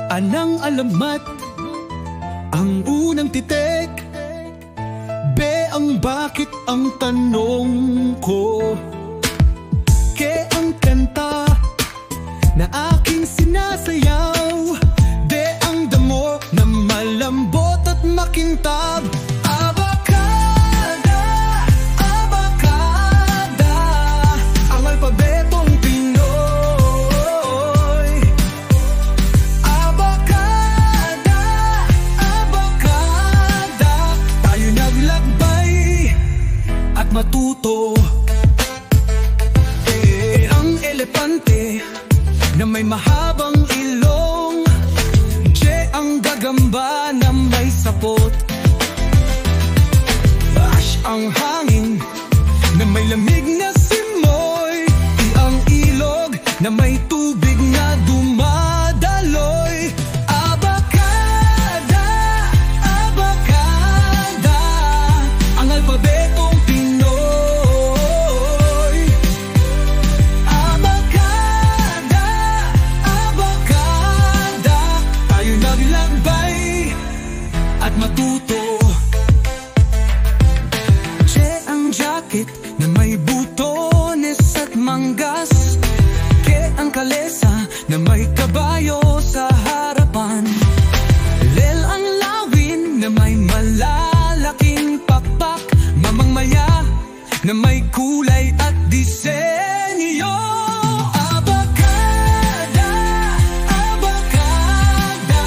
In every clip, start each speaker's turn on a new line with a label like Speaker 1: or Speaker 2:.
Speaker 1: Anang alamat, ang unang titik, be ang bakit ang tanong ko. Ke ang kanta na aking sinasayaw, de ang damo na malambot at makintab. Abakada, abakada, ang alpabetong Pinoy. Abakada, abakada, tayo naglakbay at matuto. Ang elepante na may mahabang ilong, che ang gagamba na may sapot. Ash ang hangin na may lamig na simoy, di ang ilog na may tubig na dumadaloy. Abakada, abakada, ang alpabetong Pinoy. Abakada, abakada, tayo naglakbay at matuto. Che ang jacket na may butones at manggas, ke ang kalesa na may kabayo sa harapan, lel ang lawin na may malalaking pakpak, mamang maya na may kulay at disenyo. Abakada, abakada,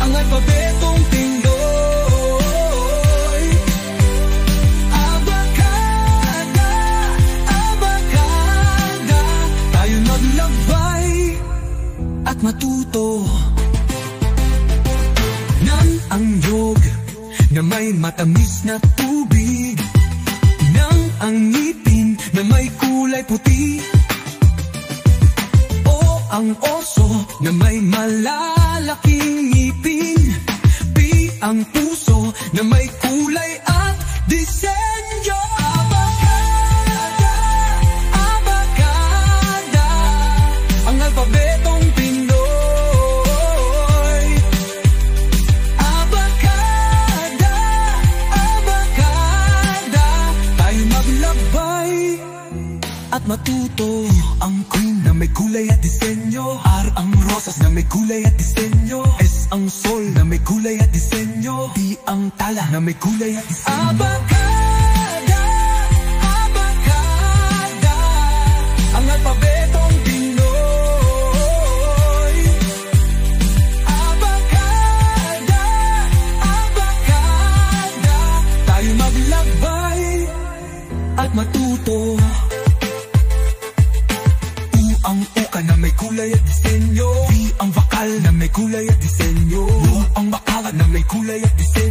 Speaker 1: ang alpabetong Pinoy. Abakada, abakada, tayo naglakbay at matuto. Nan ang yog na may matamis na tubig, nang ang ngipin na may kulay puti, o ang oso na may malalaking ngipin, pi ang puso na may kulay at disenyo. Abakada, abakada, ang alpabetong Pinoy. Abakada, abakada, tayo maglakbay at matuto. Ang queen na may kulay at disenyo, R ang rosas na may kulay at disenyo, S ang sol na may kulay at disenyo, T ang tala na may kulay at disenyo. Abakada, abakada, ang alpabetong Pinoy. Abakada, abakada, tayo maglakbay at matuto. Ang uka na may kulay at disenyo, V ang bakal na may kulay at disenyo, U ang bakala na may kulay at disenyo.